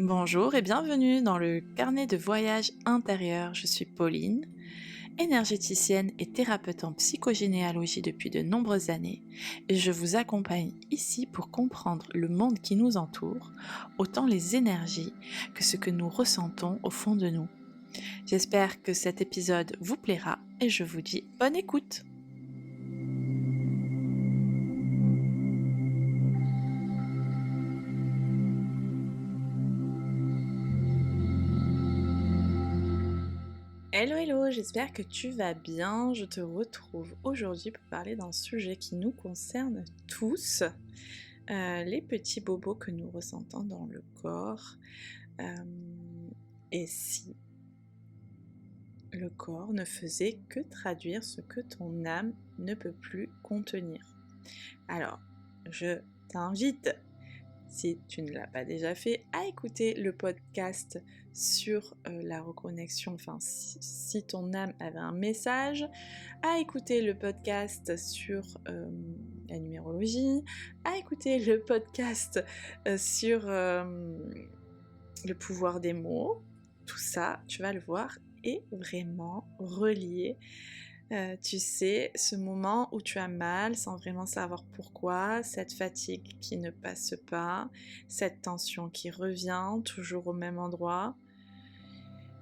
Bonjour et bienvenue dans le carnet de voyage intérieur. Je suis Pauline, énergéticienne et thérapeute en psychogénéalogie depuis de nombreuses années et je vous accompagne ici pour comprendre le monde qui nous entoure, autant les énergies que ce que nous ressentons au fond de nous. J'espère que cet épisode vous plaira et je vous dis bonne écoute. Hello, j'espère que tu vas bien. Je te retrouve aujourd'hui pour parler d'un sujet qui nous concerne tous, les petits bobos que nous ressentons dans le corps. Et si le corps ne faisait que traduire ce que ton âme ne peut plus contenir? Alors, je t'invite, si tu ne l'as pas déjà fait, à écouter le podcast sur la reconnexion, enfin si ton âme avait un message, à écouter le podcast sur la numérologie, à écouter le podcast sur le pouvoir des mots. Tout ça, tu vas le voir, est vraiment relié. Tu sais, ce moment où tu as mal sans vraiment savoir pourquoi, cette fatigue qui ne passe pas, cette tension qui revient toujours au même endroit,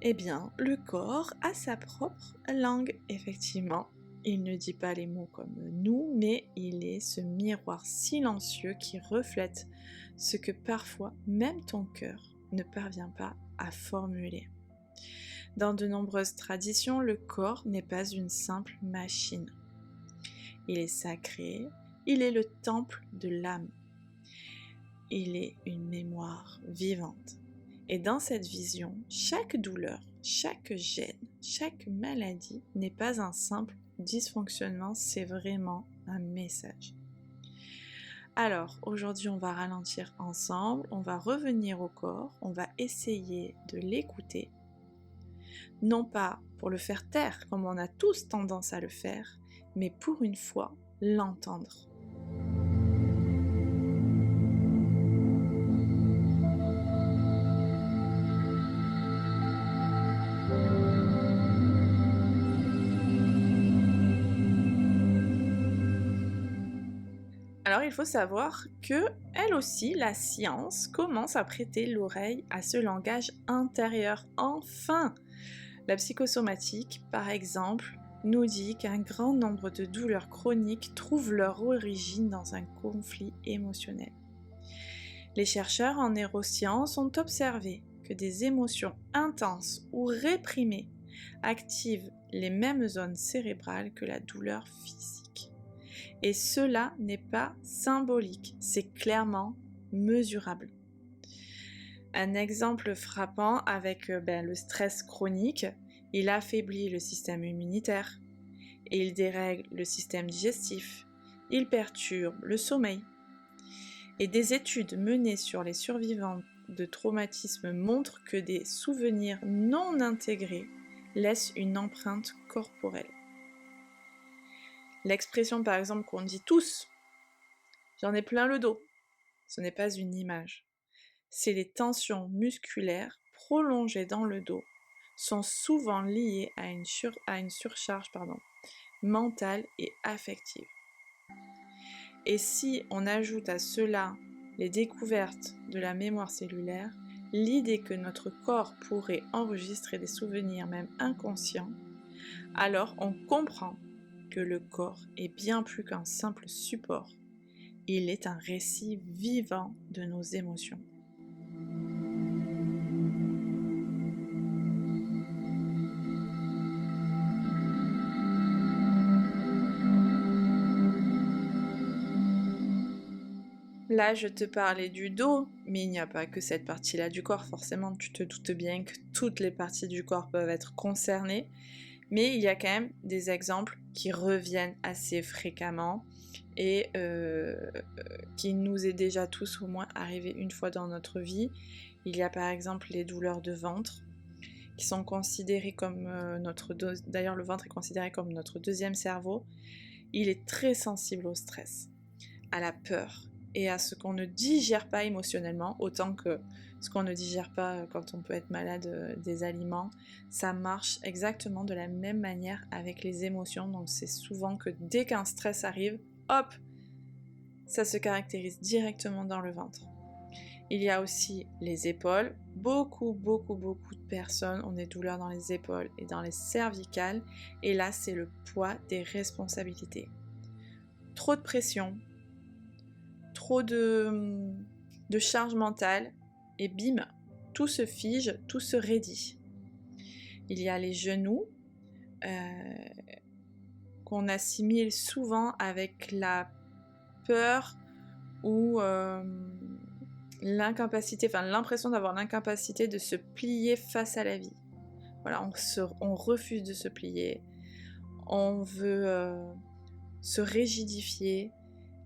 eh bien, le corps a sa propre langue, effectivement. Il ne dit pas les mots comme nous, mais il est ce miroir silencieux qui reflète ce que parfois même ton cœur ne parvient pas à formuler. Dans de nombreuses traditions, le corps n'est pas une simple machine. Il est sacré, il est le temple de l'âme. Il est une mémoire vivante. Et dans cette vision, chaque douleur, chaque gêne, chaque maladie n'est pas un simple dysfonctionnement, c'est vraiment un message. Alors, aujourd'hui, on va ralentir ensemble, on va revenir au corps, on va essayer de l'écouter. Non pas pour le faire taire, comme on a tous tendance à le faire, mais pour une fois, l'entendre. Alors il faut savoir que, elle aussi, la science commence à prêter l'oreille à ce langage intérieur. Enfin, la psychosomatique, par exemple, nous dit qu'un grand nombre de douleurs chroniques trouvent leur origine dans un conflit émotionnel. Les chercheurs en neurosciences ont observé que des émotions intenses ou réprimées activent les mêmes zones cérébrales que la douleur physique. Et cela n'est pas symbolique, c'est clairement mesurable. Un exemple frappant avec le stress chronique, il affaiblit le système immunitaire, il dérègle le système digestif, il perturbe le sommeil. Et des études menées sur les survivants de traumatismes montrent que des souvenirs non intégrés laissent une empreinte corporelle. L'expression par exemple qu'on dit tous, j'en ai plein le dos, ce n'est pas une image. C'est les tensions musculaires prolongées dans le dos sont souvent liées à une surcharge mentale et affective. Et si on ajoute à cela les découvertes de la mémoire cellulaire, l'idée que notre corps pourrait enregistrer des souvenirs même inconscients, alors on comprend que le corps est bien plus qu'un simple support. Il est un récit vivant de nos émotions. Là, je te parlais du dos, mais il n'y a pas que cette partie-là du corps. Forcément, tu te doutes bien que toutes les parties du corps peuvent être concernées. Mais il y a quand même des exemples qui reviennent assez fréquemment et qui nous est déjà tous au moins arrivé une fois dans notre vie. Il y a par exemple les douleurs de ventre qui sont considérées comme d'ailleurs le ventre est considéré comme notre deuxième cerveau. Il est très sensible au stress, à la peur et à ce qu'on ne digère pas émotionnellement, autant que ce qu'on ne digère pas quand on peut être malade des aliments, ça marche exactement de la même manière avec les émotions. Donc c'est souvent que dès qu'un stress arrive, hop, ça se caractérise directement dans le ventre. Il y a aussi les épaules. Beaucoup de personnes ont des douleurs dans les épaules et dans les cervicales. Et là, c'est le poids des responsabilités. Trop de pression, trop de charge mentale, et bim, tout se fige, tout se raidit. Il y a les genoux, qu'on assimile souvent avec la peur ou l'incapacité, enfin l'impression d'avoir l'incapacité de se plier face à la vie. Voilà, on refuse de se plier, on veut se rigidifier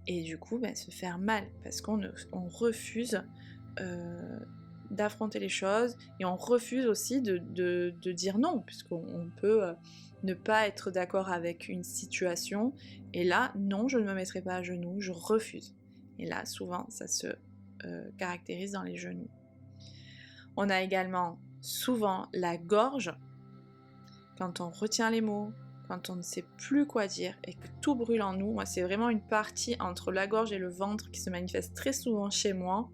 et du coup se faire mal parce qu'on refuse d'affronter les choses et on refuse aussi de dire non, puisqu'on peut ne pas être d'accord avec une situation et là, non, je ne me mettrai pas à genoux, je refuse. Et là, souvent, ça se caractérise dans les genoux. On a également souvent la gorge, quand on retient les mots, quand on ne sait plus quoi dire et que tout brûle en nous. Moi, c'est vraiment une partie entre la gorge et le ventre qui se manifeste très souvent chez moi.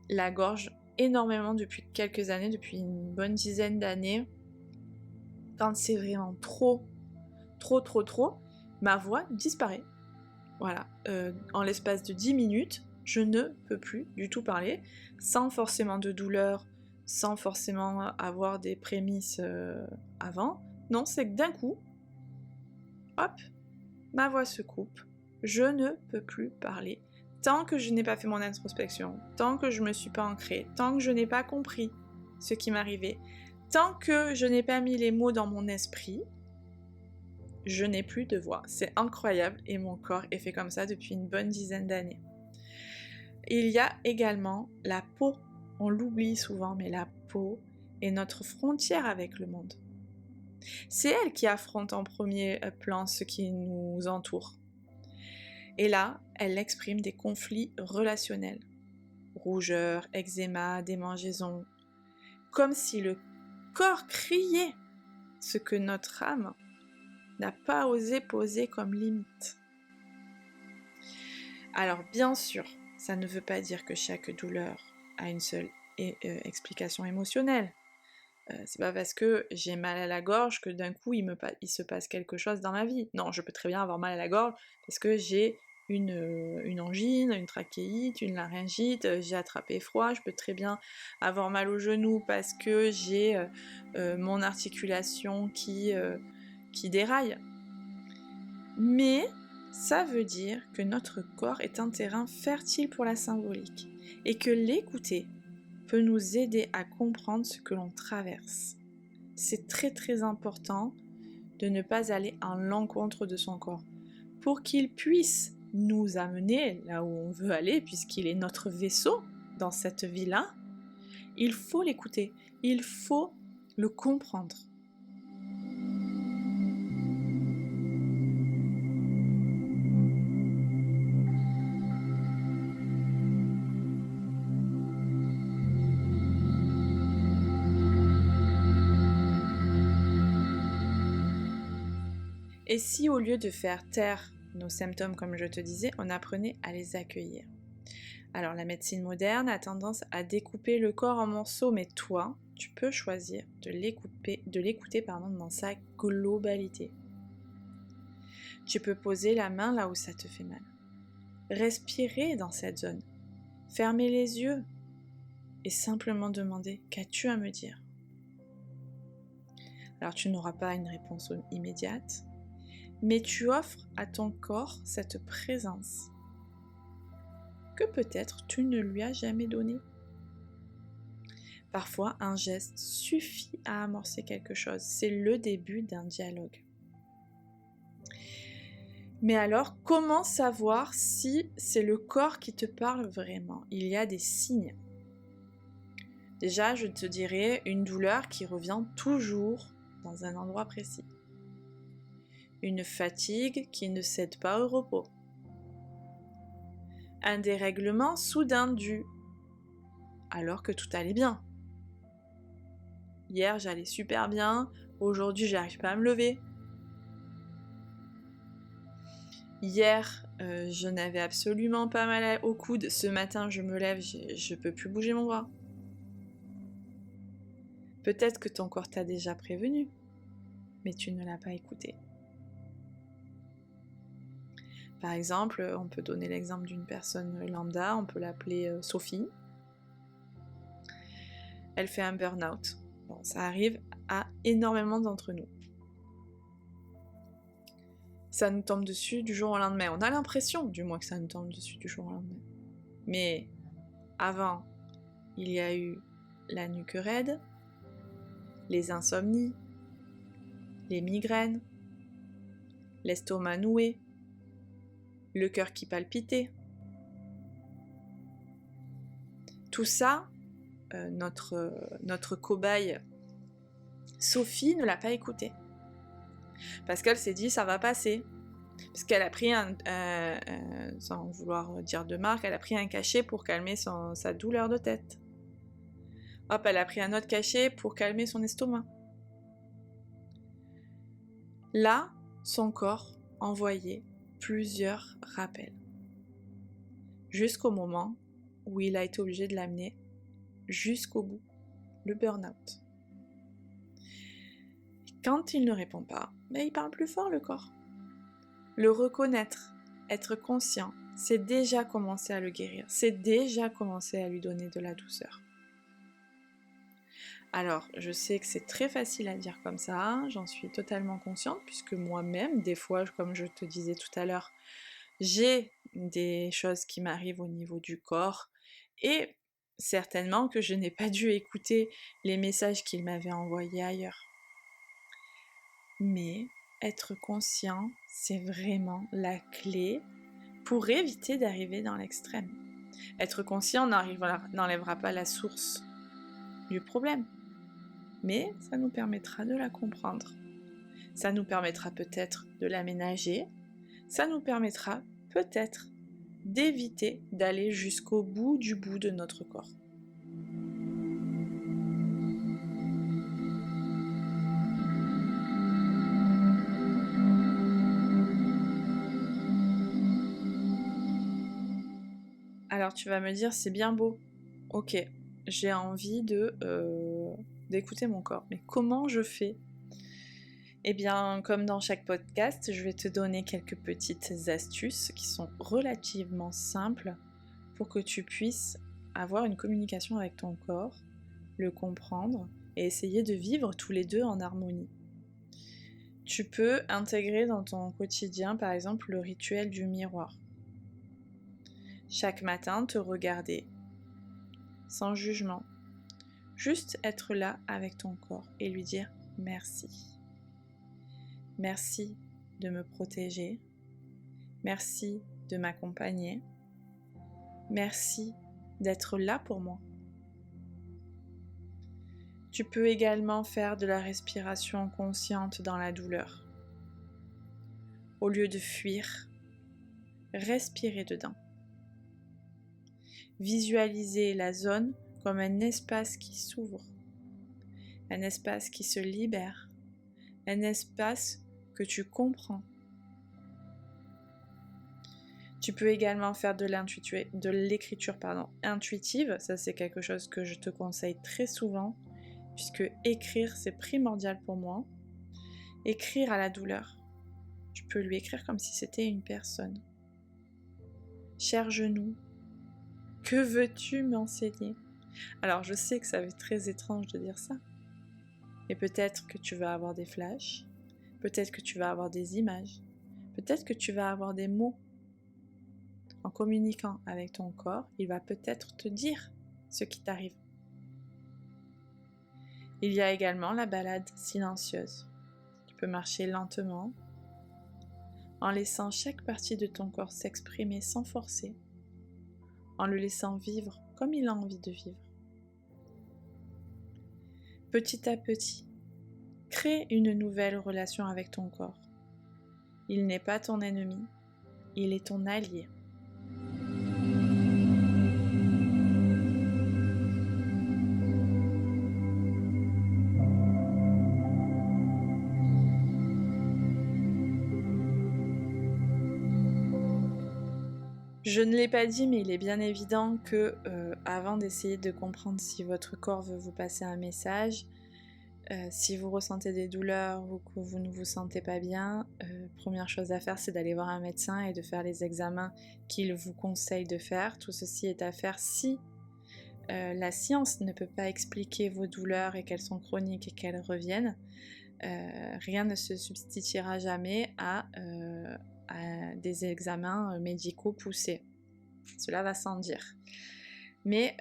La gorge, énormément depuis quelques années, depuis une bonne dizaine d'années. Quand c'est vraiment trop, ma voix disparaît. Voilà, en l'espace de 10 minutes, je ne peux plus du tout parler, sans forcément de douleur, sans forcément avoir des prémices avant. Non, c'est que d'un coup, hop, ma voix se coupe, je ne peux plus parler. Tant que je n'ai pas fait mon introspection, tant que je ne me suis pas ancrée, tant que je n'ai pas compris ce qui m'arrivait, tant que je n'ai pas mis les mots dans mon esprit, je n'ai plus de voix. C'est incroyable et mon corps est fait comme ça depuis une bonne dizaine d'années. Il y a également la peau. On l'oublie souvent, mais la peau est notre frontière avec le monde. C'est elle qui affronte en premier plan ce qui nous entoure. Et là, elle exprime des conflits relationnels. Rougeur, eczéma, démangeaison. Comme si le corps criait ce que notre âme n'a pas osé poser comme limite. Alors bien sûr, ça ne veut pas dire que chaque douleur a une seule explication émotionnelle. C'est pas parce que j'ai mal à la gorge que d'un coup il se passe quelque chose dans ma vie. Non, je peux très bien avoir mal à la gorge parce que j'ai une angine, une trachéite, une laryngite, j'ai attrapé froid, je peux très bien avoir mal au genou parce que j'ai mon articulation qui déraille. Mais ça veut dire que notre corps est un terrain fertile pour la symbolique et que l'écouter peut nous aider à comprendre ce que l'on traverse. C'est très important de ne pas aller à l'encontre de son corps pour qu'il puisse nous amener là où on veut aller, puisqu'il est notre vaisseau dans cette vie-là. Il faut l'écouter, il faut le comprendre. Et si au lieu de faire taire nos symptômes, comme je te disais, on apprenait à les accueillir? Alors la médecine moderne a tendance à découper le corps en morceaux, mais toi, tu peux choisir de l'écouter dans sa globalité. Tu peux poser la main là où ça te fait mal. Respirer dans cette zone. Fermer les yeux et simplement demander « Qu'as-tu à me dire ?» Alors tu n'auras pas une réponse immédiate, mais tu offres à ton corps cette présence que peut-être tu ne lui as jamais donnée. Parfois, un geste suffit à amorcer quelque chose. C'est le début d'un dialogue. Mais alors, comment savoir si c'est le corps qui te parle vraiment? Il y a des signes. Déjà, je te dirais une douleur qui revient toujours dans un endroit précis. Une fatigue qui ne cède pas au repos. un dérèglement soudain dû alors que tout allait bien. Hier, j'allais super bien, aujourd'hui, j'arrive pas à me lever. Hier, je n'avais absolument pas mal au coude. Ce matin, je me lève, je peux plus bouger mon bras. Peut-être que ton corps t'a déjà prévenu, mais tu ne l'as pas écouté. Par exemple, on peut donner l'exemple d'une personne lambda, on peut l'appeler Sophie. Elle fait un burn-out. Bon, ça arrive à énormément d'entre nous. Ça nous tombe dessus du jour au lendemain. On a l'impression, du moins, que ça nous tombe dessus du jour au lendemain. Mais avant, il y a eu la nuque raide, les insomnies, les migraines, l'estomac noué, le cœur qui palpitait. Tout ça, notre cobaye Sophie ne l'a pas écouté. Parce qu'elle s'est dit ça va passer. Parce qu'elle a pris sans vouloir dire de marque, elle a pris un cachet pour calmer sa douleur de tête. Hop, elle a pris un autre cachet pour calmer son estomac. Là, son corps envoyait plusieurs rappels. Jusqu'au moment où il a été obligé de l'amener jusqu'au bout, le burn-out. Quand il ne répond pas, il parle plus fort le corps. Le reconnaître, être conscient, c'est déjà commencer à le guérir, c'est déjà commencer à lui donner de la douceur. Alors, je sais que c'est très facile à dire comme ça, j'en suis totalement consciente, puisque moi-même, des fois, comme je te disais tout à l'heure, j'ai des choses qui m'arrivent au niveau du corps, et certainement que je n'ai pas dû écouter les messages qu'il m'avait envoyés ailleurs. Mais être conscient, c'est vraiment la clé pour éviter d'arriver dans l'extrême. Être conscient n'enlèvera pas la source du problème, mais ça nous permettra de la comprendre. Ça nous permettra peut-être de l'aménager, ça nous permettra peut-être d'éviter d'aller jusqu'au bout de notre corps. Alors tu vas me dire, c'est bien beau. Ok, j'ai envie d'écouter mon corps. Mais comment je fais ? Eh bien, comme dans chaque podcast, je vais te donner quelques petites astuces qui sont relativement simples pour que tu puisses avoir une communication avec ton corps, le comprendre et essayer de vivre tous les deux en harmonie. Tu peux intégrer dans ton quotidien, par exemple, le rituel du miroir. Chaque matin, te regarder, sans jugement. Juste être là avec ton corps et lui dire merci. Merci de me protéger. Merci de m'accompagner. Merci d'être là pour moi. Tu peux également faire de la respiration consciente dans la douleur. Au lieu de fuir, respirer dedans. Visualiser la zone comme un espace qui s'ouvre, un espace qui se libère, un espace que tu comprends. Tu peux également faire de l'écriture intuitive, ça c'est quelque chose que je te conseille très souvent, puisque écrire c'est primordial pour moi. Écrire à la douleur, tu peux lui écrire comme si c'était une personne. Cher genou, que veux-tu m'enseigner ? Alors je sais que ça va être très étrange de dire ça, mais peut-être que tu vas avoir des flashs, peut-être que tu vas avoir des images, peut-être que tu vas avoir des mots. En communiquant avec ton corps, il va peut-être te dire ce qui t'arrive. Il y a également la balade silencieuse. Tu peux marcher lentement, en laissant chaque partie de ton corps s'exprimer sans forcer, en le laissant vivre comme il a envie de vivre. Petit à petit, crée une nouvelle relation avec ton corps. Il n'est pas ton ennemi, il est ton allié. Je ne l'ai pas dit, mais il est bien évident que avant d'essayer de comprendre si votre corps veut vous passer un message, si vous ressentez des douleurs ou que vous ne vous sentez pas bien, première chose à faire, c'est d'aller voir un médecin et de faire les examens qu'il vous conseille de faire. Tout ceci est à faire si la science ne peut pas expliquer vos douleurs et qu'elles sont chroniques et qu'elles reviennent. Rien ne se substituera jamais à des examens médicaux poussés. Cela va sans dire. Mais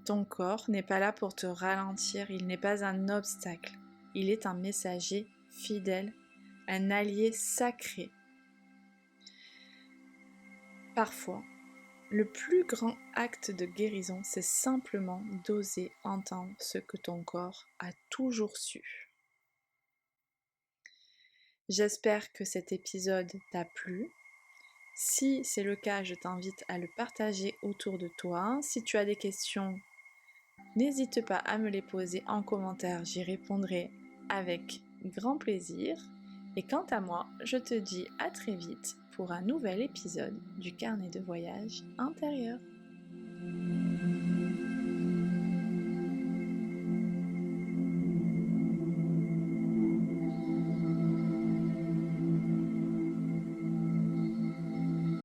ton corps n'est pas là pour te ralentir, il n'est pas un obstacle. Il est un messager fidèle, un allié sacré. Parfois, le plus grand acte de guérison, c'est simplement d'oser entendre ce que ton corps a toujours su. J'espère que cet épisode t'a plu. Si c'est le cas, je t'invite à le partager autour de toi. Si tu as des questions, n'hésite pas à me les poser en commentaire, j'y répondrai avec grand plaisir. Et quant à moi, je te dis à très vite pour un nouvel épisode du carnet de voyage intérieur.